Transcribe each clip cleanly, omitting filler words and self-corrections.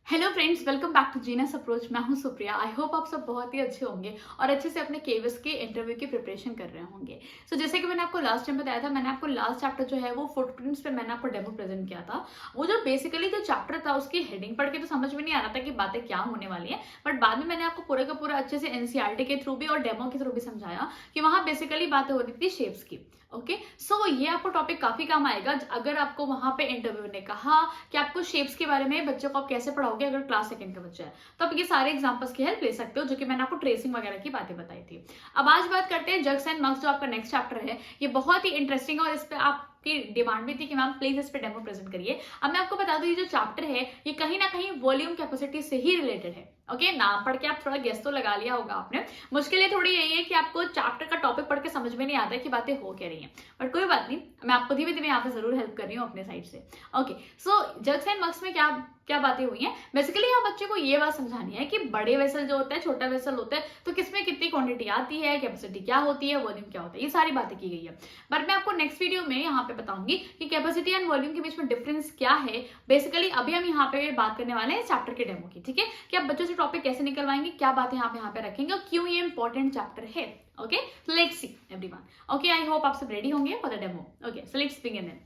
Hello friends, welcome back to genius approach. मैं हूं सुप्रिया। आई hope आप सब बहुत ही अच्छे होंगे और अच्छे से अपने केवीएस के इंटरव्यू की प्रिपरेशन कर रहे होंगे। जैसे कि मैंने आपको लास्ट टाइम बताया था, मैंने आपको लास्ट चैप्टर जो है वो फुटप्रिंट्स पे मैंने आपको डेमो प्रेजेंट किया था। वो जो बेसिकली जो चैप्टर था उसकी हेडिंग पढ़ के तो समझ में नहीं आ रहा था कि बातें क्या होने वाली है, बट बाद में मैंने आपको पूरे का पूरा अच्छे से एनसीईआरटी के थ्रू भी और डेमो के थ्रू भी समझाया कि वहां बेसिकली बातें हो रही थी शेप्स की। ओके, सो ये आपको टॉपिक काफी काम आएगा अगर आपको वहां पे इंटरव्यू ने कहा कि आपको शेप्स के बारे में बच्चों को आप कैसे पढ़ाओगे अगर क्लास सेकंड का बच्चा है, तो आप ये सारे एग्जांपल्स की हेल्प ले सकते हो, जो कि मैंने आपको ट्रेसिंग वगैरह की बातें बताई थी। अब आज बात करते हैं जग्स एंड मग्स, जो आपका नेक्स्ट चैप्टर है। ये बहुत ही इंटरेस्टिंग है और इस पे आपकी डिमांड भी थी कि मैम प्लीज इस पे डेमो प्रेजेंट करिए। अब मैं आपको बता दूं, ये जो चैप्टर है ये कहीं ना कहीं वॉल्यूम कैपेसिटी से ही रिलेटेड है। ओके, नाम पढ़ के आप थोड़ा गेस तो लगा लिया होगा आपने। मुश्किल ये थोड़ी यही है कि आपको चैप्टर का टॉपिक पढ़ के समझ में नहीं आता है कि बातें हो क्या रही हैं, बट कोई बात नहीं, मैं आपको धीरे धीरे यहाँ पे जरूर हेल्प कर रही हूँ अपने साइड से। Okay, so jugs and mugs में क्या क्या बातें हुई हैं। बेसिकली यहाँ बच्चे को ये बात समझानी है कि बड़े वेसल जो होता है, छोटा वेसल होता है, तो किसमें कितनी क्वांटिटी आती है, कैपेसिटी क्या होती है, वॉल्यूम क्या होता है, ये सारी बातें की गई है। बट मैं आपको नेक्स्ट वीडियो में यहाँ पे बताऊंगी कि कैपेसिटी एंड वॉल्यूम के बीच में डिफरेंस क्या है। बेसिकली अभी हम यहाँ पे बात करने वाले हैं चैप्टर के डेमो की, ठीक है, कि आप बच्चों से टॉपिक कैसे निकलवाएंगे, क्या बातें आप यहाँ पे रखेंगे और क्यों ये इंपॉर्टेंट चैप्टर है। Okay, let's see everyone. Okay, I hope आप सब रेडी होंगे for the demo. Okay, so let's begin then.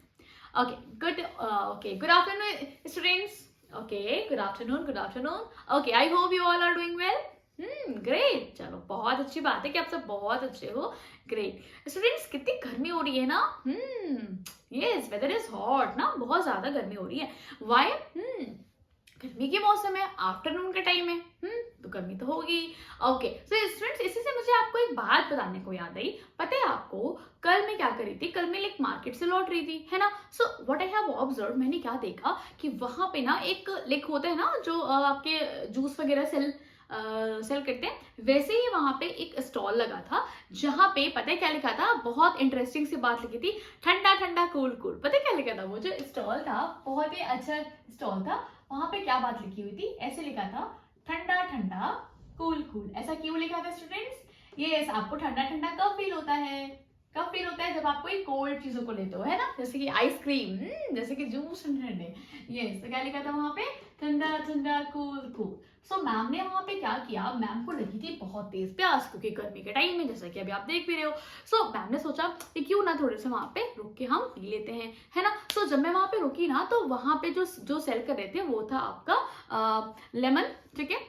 Okay, good afternoon, students. Okay, good afternoon. Okay, I hope you all are doing well. Great. चलो, बहुत अच्छी बात है कि आप सब बहुत अच्छे हो। ग्रेट स्टूडेंट्स, कितनी गर्मी हो रही है ना। यस, वेदर इज हॉट ना, बहुत ज्यादा गर्मी हो रही है। वाई? गर्मी के मौसम है, आफ्टरनून का टाइम है, तो गर्मी तो होगी। ओके, सो स्टूडेंट्स, इसी से मुझे आपको एक बात बताने को याद आई। पता है आपको, कल मैं क्या करी थी, कल मैं लाइक मार्केट से लौट रही थी, है ना। So what I have observe, मैंने क्या देखा कि वहां पे ना एक लाइक होता है ना जो आपके जूस वगैरह सेल करते हैं, वैसे ही वहां पे एक स्टॉल लगा था जहां पे पता है क्या लिखा था, बहुत इंटरेस्टिंग सी बात लिखी थी, ठंडा ठंडा कूल कूल। पता है क्या लिखा था, वो जो स्टॉल था बहुत ही अच्छा स्टॉल था। वहां पे क्या बात लिखी हुई थी, ऐसे लिखा था, ठंडा ठंडा कूल कूल। ऐसा क्यों लिखा था स्टूडेंट्स? यस, आपको ठंडा ठंडा कब फील होता है? कब फील होता है? जब आप कोई कोल्ड चीजों को लेते हो, है ना, जैसे कि आइसक्रीम, जैसे कि जूस ठंडे ठंडे। यस, तो क्या लिखा था वहां पे, ठंडा ठंडा कूल कूल। सो मैम ने वहां पे क्या किया, मैम को लगी थी बहुत तेज प्यास, क्योंकि गर्मी के टाइम में, जैसा कि अभी आप देख भी रहे हो। सो मैम ने सोचा कि क्यों ना थोड़े से वहां पे रुक के हम पी लेते हैं, है ना। सो जब मैं वहां पे रुकी ना, तो वहां पे जो सेल कर रहे थे वो था आपका लेमन, ठीक है।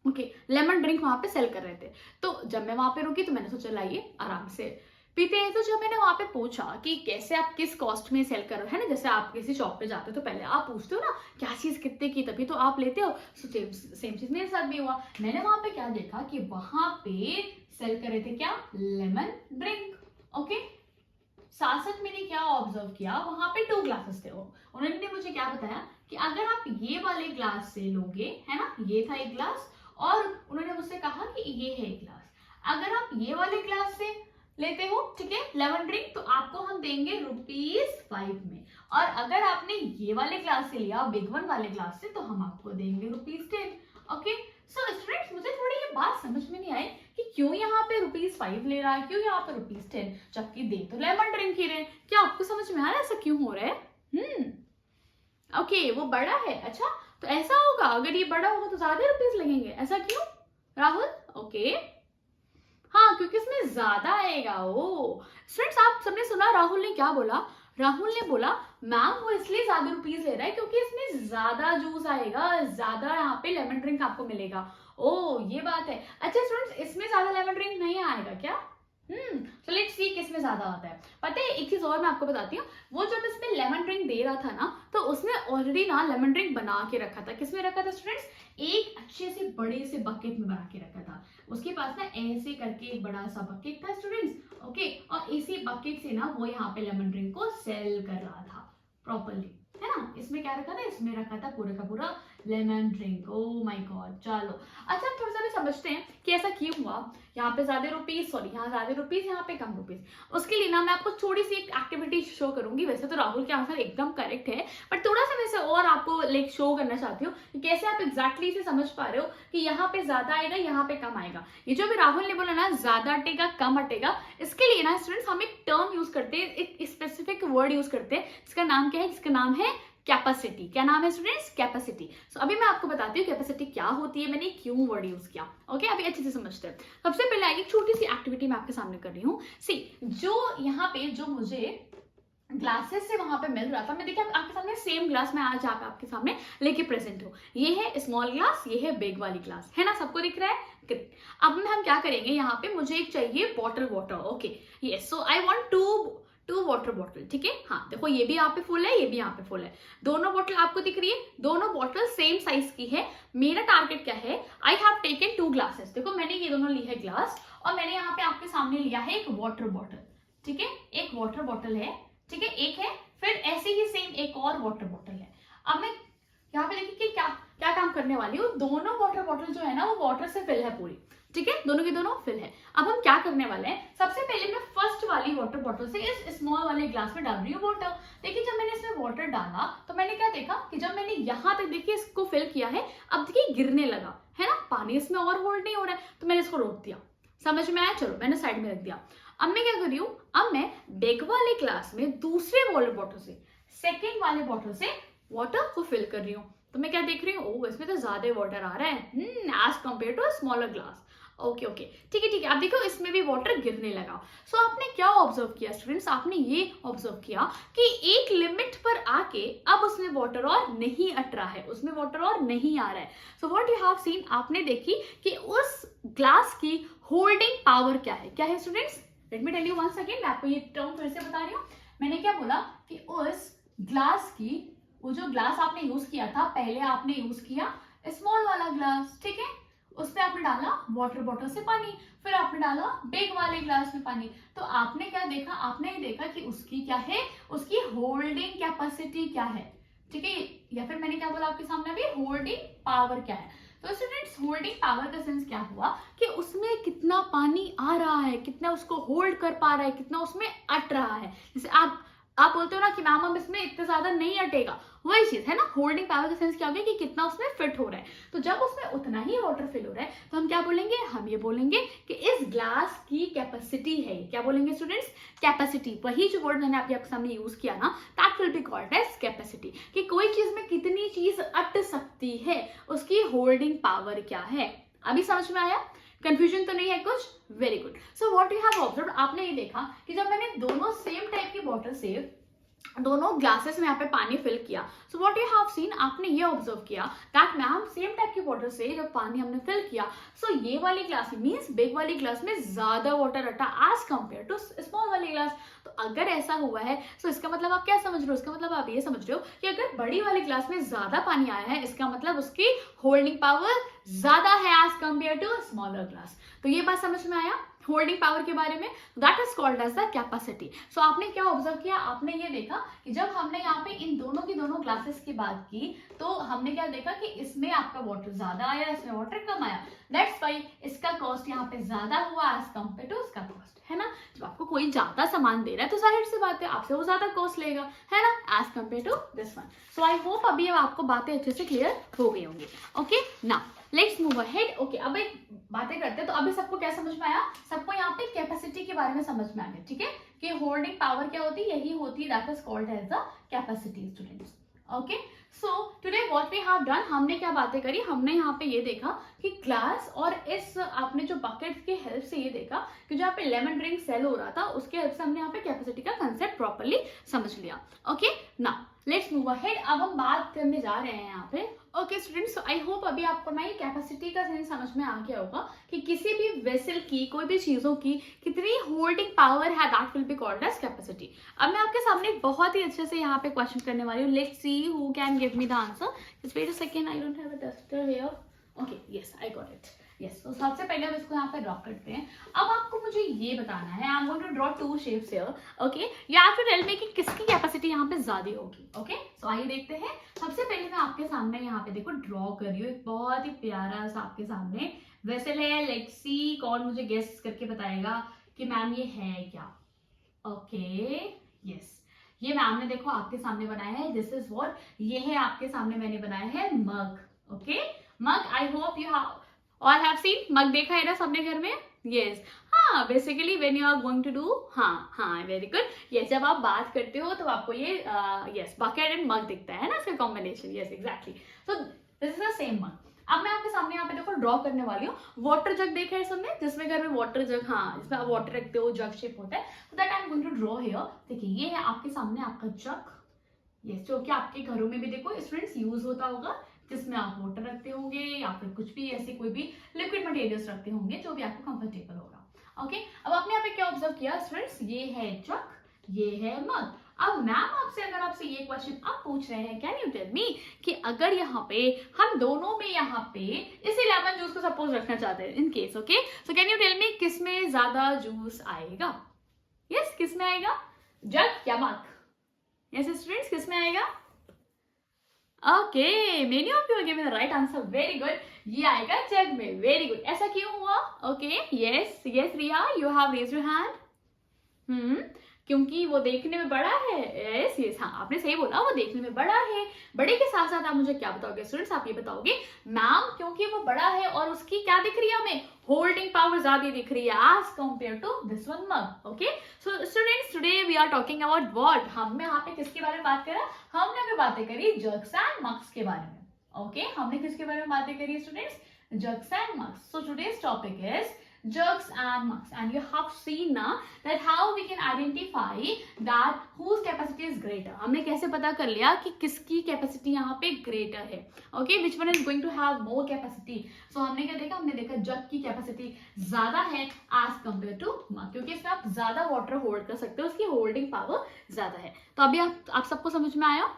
ओके, लेमन ड्रिंक वहां पे सेल कर रहे थे। तो जब मैं वहां पे रुकी तो मैंने सोचा लाइए आराम से पीते हैं। तो जब मैंने वहां पे पूछा कि कैसे आप किस कॉस्ट में सेल कर रहे हो, है ना, जैसे आप किसी शॉप पे जाते हो तो पहले आप पूछते हो ना क्या चीज कितने की, तभी तो आप लेते हो। सेम चीज मेरे साथ भी हुआ। मैंने वहां पे क्या देखा कि वहां पे सेल कर रहे थे क्या, लेमन ड्रिंक। ओके, साथ साथ मैंने क्या ऑब्जर्व किया, वहां पे 2 ग्लासेस थे। उन्होंने मुझे क्या बताया कि अगर आप ये वाले ग्लास से लोगे, है ना, ये था एक ग्लास, और उन्होंने मुझसे कहा कि ये है एक ग्लास, अगर आप ये वाले ग्लास से लेते हो, ठीक है, लेमन ड्रिंक, तो आपको हम देंगे ₹5 में, और अगर आपने ये वाले ग्लास से लिया, बिग वन वाले ग्लास से, तो हम आपको देंगे ₹10। ओके, सो स्टूडेंट्स, मुझे थोड़ी ये बात समझ में नहीं आई कि क्यों यहाँ पे ₹5 ले रहा है, क्यों यहाँ पे ₹10, जबकि दे तो लेमन ड्रिंक ही रहे। क्या आपको समझ में आ रहा है ऐसा क्यों हो रहा है? ओके, वो बड़ा है, अच्छा, तो ऐसा होगा, अगर ये बड़ा होगा तो ज्यादा रुपीस लगेंगे, ऐसा क्यों राहुल? ओके, हाँ, क्योंकि इसमें ज्यादा आएगा। ओ स्टूडेंट्स, आप सबने सुना राहुल ने क्या बोला? राहुल ने बोला मैम वो इसलिए ज्यादा रुपीस ले रहा है क्योंकि इसमें ज्यादा जूस आएगा, ज्यादा यहाँ पे लेमन ड्रिंक आपको मिलेगा। ओ ये बात है। अच्छा स्टूडेंट्स, इसमें ज्यादा लेमन ड्रिंक नहीं आएगा क्या? तो लेट्स सी किसमें ज्यादा आता है। पता है एक चीज और मैं आपको बताती हूँ, वो जब इसमें लेमन ड्रिंक दे रहा था ना, तो उसने ऑलरेडी ना लेमन ड्रिंक बना के रखा था। किसमें रखा था स्टूडेंट्स? एक अच्छे से बड़े से बकेट में बना के रखा था। उसके पास ना ऐसे करके एक बड़ा सा बकेट था स्टूडेंट्स। ओके, और इसी बकेट से ना वो यहाँ पे लेमन ड्रिंक को सेल कर रहा था प्रॉपरली, है ना। इसमें क्या रखा था? इसमें रखा था पूरा का पूरा lemon drink. Oh my God, चलो अच्छा, थोड़ा सा भी समझते हैं कि ऐसा क्यों हुआ। यहाँ पे ज्यादा रुपीस, सॉरी, यहाँ ज्यादा रुपीस, यहाँ पे कम रुपीस। उसके लिए ना मैं आपको थोड़ी सी एक एक्टिविटी शो करूंगी। वैसे तो राहुल के आंसर एकदम करेक्ट है, बट थोड़ा सा वैसे और आपको लाइक शो करना चाहती हूँ कि कैसे आप एग्जैक्टली से समझ पा रहे हो कि यहाँ पे ज्यादा आएगा, यहाँ पे कम आएगा। ये जो भी राहुल ने बोला ना, ज्यादा अटेगा कम अटेगा, इसके लिए ना स्टूडेंट्स हम एक टर्म यूज करते हैं, एक स्पेसिफिक वर्ड यूज करते हैं, जिसका नाम क्या है? जिसका नाम है कैपेसिटी। क्या नाम है स्टूडेंट्स? कैपेसिटी। सो अभी मैं आपको बताती हूँ कैपेसिटी क्या होती है, मैंने क्यों वर्ड यूज किया। ओके अभी अच्छे से समझते हैं। सबसे पहले आएगी छोटी सी एक्टिविटी मैं आपके सामने कर रही हूँ। सी जो यहाँ पे जो मुझे ग्लासेस से वहां पे मिल रहा था, मैं देखिए आपके सामने सेम ग्लास मैं आज यहाँ पे आपके सामने लेके प्रेजेंट हूँ। ये है स्मॉल ग्लास, ये है बिग वाली ग्लास, है ना, सबको दिख रहा है। अब हम क्या करेंगे, यहाँ पे मुझे एक चाहिए bottle water. Okay yes, so I want to water bottle. ठीक है, हाँ देखो ये भी यहाँ पे फुल है, ये भी यहाँ पे फुल है, दोनों बॉटल आपको दिख रही है, दोनों बॉटल सेम साइज की है। मेरा टारगेट क्या है, आई हैव टेकन 2 ग्लासेस। देखो मैंने ये दोनों ली है ग्लास, और मैंने यहाँ पे आपके सामने लिया है एक वाटर बॉटल। ठीक है, एक वाटर बॉटल है, ठीक है, एक है, फिर ऐसे ही सेम एक और वाटर बॉटल है। अब मैं यहाँ पे देखिए कि क्या क्या काम करने वाली हूँ, दोनों वाटर बॉटल जो है ना वो वाटर से फिल है पूरी। ठीक है, दोनों की दोनों फिल है। अब हम क्या करने वाले हैं, सबसे पहले मैं फर्स्ट वाली वाटर बॉटल से इस स्मॉल वाले ग्लास में डाल रही हूँ वाटर। देखिए जब मैंने इसमें वाटर डाला तो मैंने क्या देखा कि जब मैंने यहाँ तक देखिए इसको फिल किया है, अब देखिए गिरने लगा है ना, पानी इसमें और होल्ड नहीं हो रहा है, तो मैंने इसको रोक दिया। समझ में आया? चलो मैंने साइड में रख दिया। अब मैं क्या कर रही हूँ, अब मैं बिग वाले ग्लास में दूसरे वाटर बॉटल से, सेकेंड वाले बॉटल से वाटर को फिल कर रही हूँ। तो मैं क्या देख रही हूँ, ओह इसमें तो ज्यादा वाटर आ रहा है as compare to smaller glass. Okay okay ठीक है ठीक है, अब देखो इसमें भी वाटर गिरने लगा। सो आपने क्या ऑब्जर्व किया स्टूडेंट्स, आपने ये ऑब्जर्व किया कि एक लिमिट पर आके अब उसमें वाटर और नहीं अट रहा है, उसमें वाटर और नहीं आ रहा है। So what you have seen, आपने देखी कि उस ग्लास की होल्डिंग पावर क्या है। क्या है students? Let me tell you once again, मैं आपको ये टर्म फिर से बता रही हूँ। मैंने क्या बोला कि उस ग्लास की, वो जो ग्लास आपने यूज किया था, पहले आपने यूज किया स्मॉल वाला ग्लास, ठीक है, उसमें आपने डाला वाटर बॉटल से पानी, फिर आपने डाला बिग वाले ग्लास में पानी। तो आपने क्या देखा, आपने ये देखा कि उसकी क्या है, उसकी होल्डिंग कैपेसिटी क्या है। ठीक है, या फिर मैंने क्या बोला आपके सामने अभी, होल्डिंग पावर क्या है। तो स्टूडेंट्स होल्डिंग पावर का सेंस क्या हुआ कि उसमें कितना पानी आ रहा है, कितना उसको होल्ड कर पा रहा है, कितना उसमें अट रहा है। जैसे आप बोलते हो ना कि मैम अब इसमें इतना ज्यादा नहीं अटेगा, वही चीज है ना, होल्डिंग पावर का सेंस क्या हो गया कि कितना उसमें फिट हो रहा है। तो जब उसमें उतना ही वाटर फिल हो रहा है तो हम क्या बोलेंगे, हम ये बोलेंगे कि इस ग्लास की कैपेसिटी है। क्या बोलेंगे स्टूडेंट्स? कैपेसिटी। वही जो वर्ड मैंने आपके सामने यूज किया ना, that will be called as capacity, कि कोई चीज में कितनी चीज अट सकती है, उसकी होल्डिंग पावर क्या है। अभी समझ में आया? कंफ्यूजन तो नहीं है कुछ? Very good. So what you have observed, आपने ये देखा कि जब मैंने दोनों सेम टाइप की बॉटल से दोनों ग्लासेस में यहाँ पे पानी फिल किया, so what you have seen, आपने ये ऑब्जर्व किया दैट मैम सेम टाइप की वाटर से जब पानी हमने फिल किया, सो ये वाली ग्लास मींस बिग वाली ग्लास में ज्यादा वाटर अटा एज कंपेयर टू स्मॉल वाली ग्लास। तो अगर ऐसा हुआ है तो इसका मतलब आप क्या समझ रहे हो, इसका मतलब आप ये समझ रहे हो कि अगर बड़ी वाली ग्लास में ज्यादा पानी आया है, इसका मतलब उसकी होल्डिंग पावर ज्यादा है as compare to smaller glass. तो ये बात समझ में आया होल्डिंग पावर के बारे में, that is called as the capacity. So आपने क्या ऑब्जर्व किया, आपने ये देखा कि जब हमने यहाँ पे इन दोनों की दोनों ग्लासेस की बात की तो हमने क्या देखा कि इसमें आपका वाटर ज्यादा आया, इसमें वाटर कम आया, दैट्स व्हाई इसका कॉस्ट यहाँ पे ज्यादा हुआ एज कंपेयर टू इसका कॉस्ट, है ना। जब आपको कोई ज्यादा सामान दे रहा है तो जाहिर सी बात है आपसे वो ज्यादा कॉस्ट लेगा, है ना, as compare to this one. So I hope अभी आपको बातें अच्छे से क्लियर हो गई होंगी। Okay now let's move ahead. Okay अब एक बातें करते हैं, तो अभी सबको क्या समझ में आया, सबको यहाँ पे कैपेसिटी के बारे में समझ में आ गया, ठीक है, कि होल्डिंग पावर क्या होती है, यही होती है, that is called as the capacity students. Okay so today what we have done, हमने क्या बातें करी, हमने यहाँ पे ये देखा कि ग्लास और इस आपने जो बकेट के हेल्प से ये देखा कि जो यहाँ पे लेमन ड्रिंक सेल हो रहा था उसके हेल्प से हमने यहाँ पे कैपेसिटी का कंसेप्ट प्रॉपर्ली समझ लिया। Okay now let's move ahead, अब हम बात करने जा रहे हैं यहाँ पे। ओके स्टूडेंट्स, आई होप अभी आपको ना ये कैपेसिटी का सेंस समझ में आ गया होगा कि किसी भी वेसल की, कोई भी चीजों की कितनी होल्डिंग पावर है, that will be called as capacity. अब मैं आपके सामने बहुत ही अच्छे से यहाँ पे क्वेश्चन करने वाली हूँ, let's see who can give me the answer. Just wait a second, I don't have a duster here. Okay yes I got it, yes. तो सबसे पहले हम इसको यहाँ पे ड्रॉ करते हैं। अब आपको मुझे ये बताना है, I am going to draw 2 shapes here. Okay या फिर टेल मी कि किसकी कैपेसिटी यहाँ पे ज्यादा होगी। ओके सो आइए देखते हैं। सबसे पहले मैं आपके सामने यहाँ पे देखो ड्रॉ कर रही हूँ एक बहुत ही प्यारा सा आपके सामने वेसल है। लेट्स सी कौन मुझे गेस करके बताएगा कि मैम ये है क्या। ओके यस, ये मैम ने देखो आपके सामने बनाया है, दिस इज व्हाट, ये है आपके सामने मैंने बनाया है mug. Okay mug, I hope you have all have seen mug, देखा है ना सबने घर में। यस हाँ हाँ basically when you are going to do, हाँ वेरी गुड, यस जब आप बात करते हो तो आपको ये यस बकेट एंड मग दिखता है ना, इसका combination, yes exactly, so this is the same mug. अब मैं आपके सामने यहाँ पे देखो ड्रॉ करने वाली हूँ, वाटर जग देखा है सबने, जिसमें घर में वाटर जग, हाँ जिसमें आप वाटर रखते हो, जग शेप होता है, तो that I am going to draw here. देखिए ये है आपके सामने आपका जग, यस जो कि आपके घरों में भी देखो स्टूडेंट्स यूज होता होगा, जिसमें आप वाटर रखते होंगे या फिर कुछ भी ऐसे कोई भी लिक्विड मटेरियल्स रखते होंगे, जो भी आपको कंफर्टेबल होगा। ओके अब आपने यहाँ पे क्या ऑब्जर्व किया स्टूडेंट्स, ये है जग, ये है मग। अब मैम आपसे अगर आपसे ये क्वेश्चन आप पूछ रहे हैं, कैन यू टेल मी कि अगर यहाँ पे हम दोनों में यहाँ पे इसी लेमन जूस को सपोज रखना चाहते हैं in case, okay so can you tell me किस में ज्यादा जूस आएगा? यस किस में आएगा, जग या मग? यस स्टूडेंट्स किस में आएगा? Okay many of you are giving the right answer, very good, ये आएगा जग में, वेरी गुड। ऐसा क्यों हुआ? Okay yes yes Riya you have raised your hand. क्योंकि वो देखने में बड़ा है, यस यस हाँ आपने सही बोला, वो देखने में बड़ा है। बड़े के साथ साथ आप मुझे क्या बताओगे स्टूडेंट्स, आप ये बताओगे मैम क्योंकि वो बड़ा है और उसकी क्या दिख रही है हमें, होल्डिंग पावर ज्यादा दिख रही है as compare to this one mug. Okay so students today we are talking about what, हम यहाँ पे किसके बारे में बात करा, हमने अभी बातें करी जग्स एंड मग्स के बारे में। ओके हमने किसके बारे में बातें करी students, jugs and mugs. So today's topic is jugs and mugs, and you have seen now that how we can identify that whose capacity is greater। हमने कैसे पता कर लिया कि किसकी कैपेसिटी यहाँ पे ग्रेटर है, okay which one is going to have more capacity. So हमने क्या देखा, हमने देखा जग की कैपेसिटी ज्यादा है एज कंपेयर टू मग, क्योंकि इसमें आप ज्यादा वाटर होल्ड कर सकते हो, उसकी होल्डिंग पावर ज्यादा है। तो अभी आप सबको समझ में आया?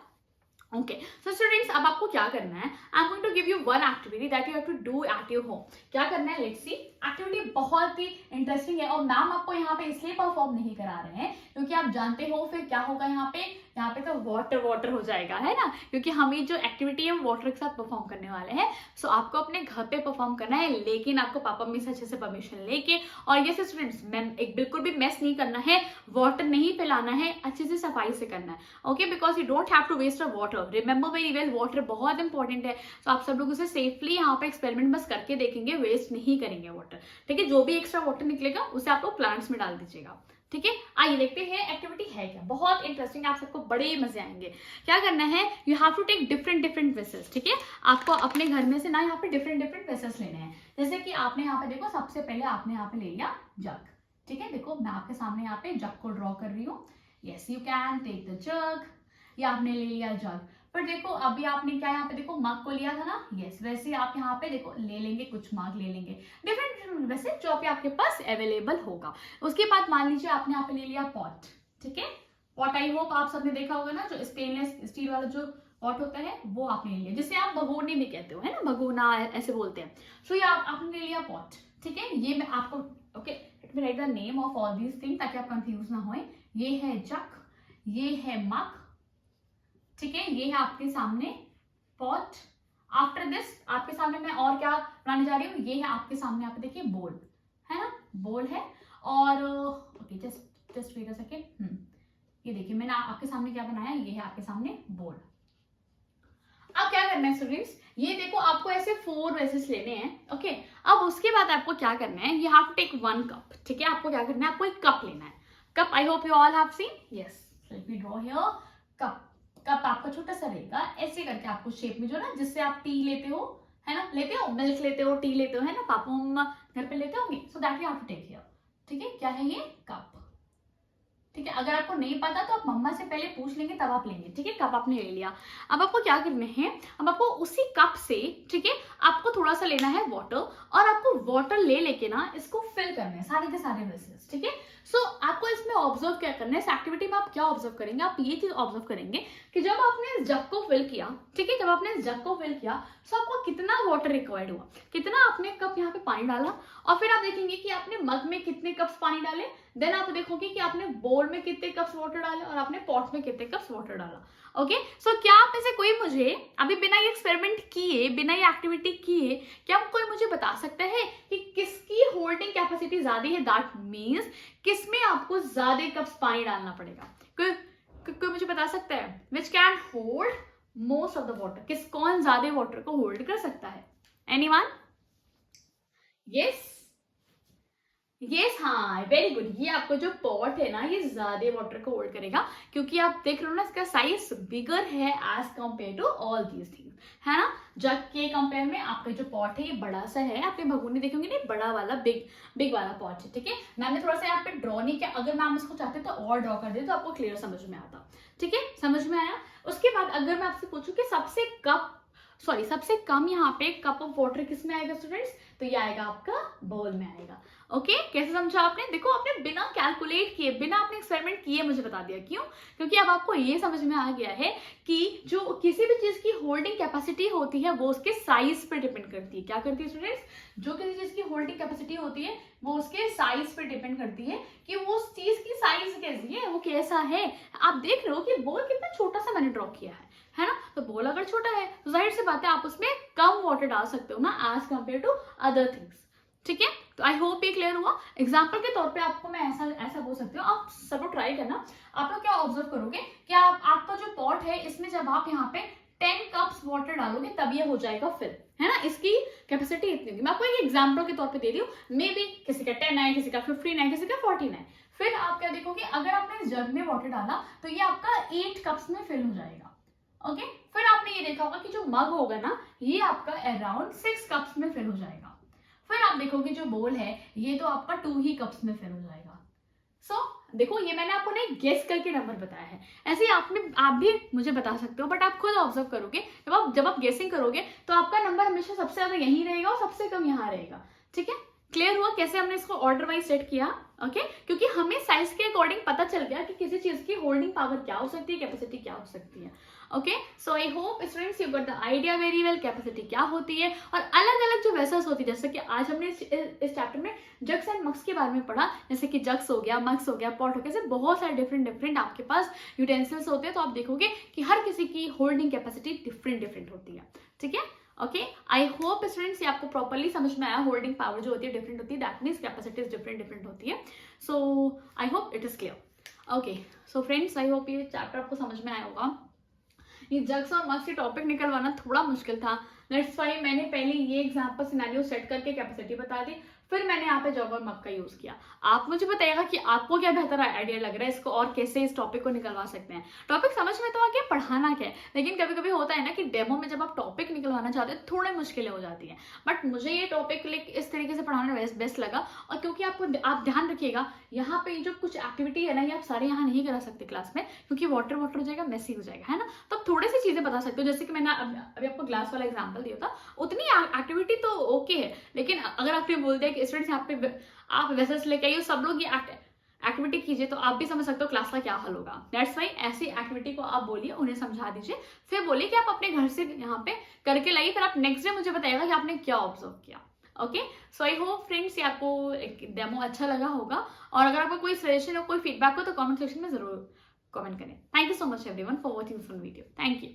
ओके सो स्टूडेंट्स अब आपको क्या करना है, I am going to give you one activity that you have to do at your home. क्या करना है, लेट्स सी, एक्टिविटी बहुत ही इंटरेस्टिंग है और मैम आपको यहाँ पे इसलिए परफॉर्म नहीं करा रहे हैं क्योंकि आप जानते हो फिर क्या होगा यहाँ पे तो वाटर हो जाएगा, है ना, क्योंकि हम ये जो एक्टिविटी है वो वाटर के साथ परफॉर्म करने वाले हैं। सो आपको अपने घर पे परफॉर्म करना है, लेकिन आपको पापा मम्मी से अच्छे से परमिशन लेके, और ये स्टूडेंट्स एक बिल्कुल भी मेस नहीं करना है, वाटर नहीं फैलाना है, अच्छे से सफाई से करना है, okay because you don't have to waste a water, remember very well water बहुत इंपॉर्टेंट है। तो आप सब लोग उसे सेफली यहाँ पे एक्सपेरिमेंट बस करके देखेंगे, वेस्ट नहीं करेंगे वाटर, ठीक है, जो भी एक्स्ट्रा वाटर निकलेगा उसे आप लोग प्लांट्स में डाल दीजिएगा, ठीक है। आइए देखते हैं एक्टिविटी है क्या, बहुत इंटरेस्टिंग, आप सबको बड़े मजे आएंगे। क्या करना है, you have to take different vessels, ठीक है, आपको अपने घर में से ना यहाँ पे डिफरेंट वेसल्स लेने हैं। जैसे कि आपने यहाँ पे देखो, सबसे पहले आपने यहाँ पे ले लिया जग, ठीक है, देखो मैं आपके सामने यहाँ पे जग को ड्रॉ कर रही हूँ, yes you can take the jug, ये आपने ले लिया जग। पर देखो अभी आपने क्या यहाँ पे देखो मग को लिया था ना, यस वैसे आप यहाँ पे देखो ले लेंगे, कुछ मग ले लेंगे डिफरेंट वैसे जो भी आपके पास अवेलेबल होगा। उसके बाद मान लीजिए आपने यहाँ पे ले लिया पॉट, ठीक है, पॉट आई होप आप सबने देखा होगा ना, जो स्टेनलेस स्टील वाला जो पॉट होता है वो आपने ले लिया, जिसे आप भगोने में कहते हो, है ना, भगोना ऐसे बोलते हैं। सो ये आपने ले लिया पॉट, ठीक है, ये मैं आपको okay let me right the name of all these thing ताकि आप कंफ्यूज ना होए। ये है जग, ये है मग, ठीक है, ये है आपके सामने पॉट। आफ्टर दिस आपके सामने मैं और क्या बनाने जा रही हूँ, ये है आपके सामने आप देखिए बोल, है ना, बोल है। और okay just wait a second, ये देखिए मैंने आपके सामने क्या बनाया, ये है आपके सामने बोल। अब क्या करना है स्टूडेंट्स, ये देखो आपको ऐसे 4 वेसेस लेने हैं, ओके। अब उसके बाद आपको क्या करना है, you have to take 1 cup, ठीक है, आपको क्या करना है, आपको एक कप लेना है, cup I hope you all have scene, yes let me draw here cup. Cup आपका छोटा सा रहेगा, ऐसे करके आपको शेप में जो ना, जिससे आप टी लेते हो, है ना, लेते हो मिल्क लेते हो, टी लेते हो, है ना, पापा मम्मा घर पे लेते होंगे, so that you have to take here, ठीक है, क्या है ये कप, ठीक है। अगर आपको नहीं पता तो आप मम्मा से पहले पूछ लेंगे तब आप लेंगे, ठीक है, कप आपने ले लिया। अब आपको क्या करना है, अब आपको उसी कप से, ठीक है, आपको थोड़ा सा लेना है वाटर, और आपको वाटर ले लेके ना इसको फिल करना है सारे के सारे वेसल्स, ठीक है। सो आपको इसमें ऑब्जर्व क्या करना है, इस एक्टिविटी में आप क्या ऑब्जर्व करेंगे, आप ये चीज ऑब्जर्व करेंगे कि जब आपने इस जग को फिल किया, ठीक है, जब आपने इस जग को फिल किया तो आपको कितना वाटर रिक्वायर्ड हुआ, कितना आपने कप यहाँ पे पानी डाला, और फिर आप देखेंगे कि आपने मग में कितने कप्स पानी डाले, देन आप देखोगे कि आपने बोल में कितने कप्स वाटर डाले और आपने पॉट में कितने कप्स वाटर डाला, ओके। सो क्या आप में से कोई मुझे अभी बिना ये एक्सपेरिमेंट किए, बिना ये एक्टिविटी किए, क्या कोई मुझे बता सकता है कि किसकी होल्डिंग कैपेसिटी ज्यादा है, दैट मीन्स किसमें आपको ज्यादा कप्स पानी डालना पड़ेगा, कोई मुझे बता सकता है, which can hold most of the water, कौन ज्यादा वाटर को होल्ड कर सकता है, एनीवन? यस यस, हाँ, वेरी गुड। ये आपको जो पॉट है ना, ये ज्यादा वाटर को होल्ड करेगा, क्योंकि आप देख रहे हो ना, इसका साइज बिगर है as compare to all these things, है ना। जग के कंपेयर में आपका जो पॉट है ये बड़ा सा है। आपने भगोनी देखोगे ना, बड़ा वाला बिग बिग वाला पॉट है, ठीक है। मैंने थोड़ा सा यहाँ पे ड्रॉ नहीं किया, अगर मैम इसको चाहते तो और ड्रॉ कर दे तो आपको क्लियर समझ में आता, ठीक है, समझ में आया। उसके बाद अगर मैं आपसे पूछूं कि सबसे कम यहाँ पे कप ऑफ वाटर किस में आएगा स्टूडेंट्स, तो ये आएगा आपका बाउल में आएगा। ओके, कैसे समझा आपने? देखो, आपने बिना कैलकुलेट किए, बिना आपने एक्सपेरिमेंट किए मुझे बता दिया। क्यों? क्योंकि अब आपको ये समझ में आ गया है कि जो किसी भी चीज की होल्डिंग कैपेसिटी होती है वो उसके साइज पे डिपेंड करती है। क्या करती है स्टूडेंट्स? जो किसी चीज की होल्डिंग कैपेसिटी होती है वो उसके साइज पे डिपेंड करती है कि वो उस चीज की साइज कैसी है, वो कैसा है। आप देख रहे हो कि बॉल कितना छोटा सा मैंने ड्रॉ किया है ना। तो बॉल अगर छोटा है तो जाहिर सी बात है आप उसमें कम वाटर डाल सकते हो ना, as compare to other things, ठीक है। तो आई होप ये क्लियर हुआ। एग्जाम्पल के तौर पे आपको मैं ऐसा बोल सकती हूँ, आप सब लोग ट्राई करना। आप लोग क्या ऑब्जर्व करोगे कि आपका जो पॉट है इसमें जब आप यहाँ पे 10 कप्स वाटर डालोगे तब ये हो जाएगा फिल, है ना। इसकी कैपेसिटी इतनी होगी। मैं आपको एक एग्जाम्पल के तौर पे दे रही हूँ। मे बी किसी का 10 है, किसी का 15 है, किसी का 14 है। फिर आप क्या देखोगे, अगर आपने इस जग में वाटर डाला तो ये आपका 8 कप्स में फिल हो जाएगा। ओके, फिर आपने ये देखा होगा कि जो मग होगा ना, ये आपका अराउंड 6 कप्स में फिल हो जाएगा। फिर आप देखोगे जो बोल है ये तो आपका 2 ही कप्स में फिल हो जाएगा। सो देखो, ये मैंने आपको नहीं गेस करके नंबर बताया है। ऐसे ही आप भी मुझे बता सकते हो, बट आप खुद ऑब्जर्व करोगे, जब आप गेसिंग करोगे तो आपका नंबर हमेशा सबसे ज्यादा यहीं रहेगा और सबसे कम यहाँ रहेगा, ठीक है। क्लियर हुआ कैसे हमने इसको ऑर्डर वाइज सेट किया? ओके, क्योंकि हमें साइज के अकॉर्डिंग पता चल गया कि किसी चीज की होल्डिंग पावर क्या हो सकती है, कैपेसिटी क्या हो सकती है। Okay, so I hope students you got the idea very well, capacity क्या होती है और अलग अलग जो वेसल्स होती है। जैसे कि आज हमने इस चैप्टर में जग्स एंड मग्स के बारे में पढ़ा, जैसे कि जग्स हो गया, मग्स हो गया, पॉट हो गया, ऐसे बहुत सारे डिफरेंट आपके पास यूटेंसिल्स होते हैं। तो आप देखोगे कि हर किसी की होल्डिंग कैपेसिटी डिफरेंट होती है, ठीक है। ओके, आई होप स्टूडेंट्स ये आपको प्रॉपर्ली समझ में आया। होल्डिंग पावर जो होती है डिफरेंट होती है, दैट मीन्स कैपेसिटीज डिफरेंट होती है। So I hope it is clear. Okay, so friends I hope ये चैप्टर आपको समझ में आया होगा। ये जग्स और मग्स के टॉपिक निकलवाना थोड़ा मुश्किल था, दैट्स व्हाई मैंने पहले ये एग्जांपल सिनेरियो सेट करके कैपेसिटी बता दी, फिर मैंने यहाँ पे जग और मग का यूज किया। आप मुझे बताइएगा कि आपको क्या बेहतर आइडिया लग रहा है इसको और कैसे इस टॉपिक को निकलवा सकते हैं। टॉपिक समझ में तो आ गया, पढ़ाना क्या है, लेकिन कभी कभी होता है ना कि डेमो में जब आप टॉपिक निकलवाना चाहते हैं थोड़ी मुश्किलें हो जाती हैं। बट मुझे ये टॉपिक इस तरीके से पढ़ाना बेस्ट लगा। और क्योंकि आप ध्यान रखिएगा, यहाँ पे जो कुछ एक्टिविटी है ना, ये आप सारे यहाँ नहीं करा सकते क्लास में, क्योंकि वाटर हो जाएगा, मेसी हो जाएगा, है ना। तो आप थोड़ी सी चीजें बता सकते हो, जैसे कि मैंने अभी आपको ग्लास वाला एग्जाम्पल दिया था, उतनी एक्टिविटी तो ओके है। लेकिन अगर आपने बोल दिया कि स्टूडेंट्स यहाँ पे आप वैसे लेके आइए, सब लोग ये एक्टिविटी कीजिए, तो आप भी समझ सकते हो क्लास का क्या हल होगा। दैट्स व्हाई ऐसी एक्टिविटी को आप बोलिए, उन्हें समझा दीजिए, फिर बोलिए कि आप अपने घर से यहाँ पे करके लाइए, फिर आप नेक्स्ट डे मुझे बताइएगा कि आपने क्या ऑब्जर्व किया। Okay, so I hope friends ये आपको एक डेमो अच्छा लगा होगा। और अगर आपको कोई सजेशन हो, कोई फीडबैक हो तो कमेंट सेक्शन में जरूर कमेंट करें। Thank you so much everyone for watching this video. Thank you.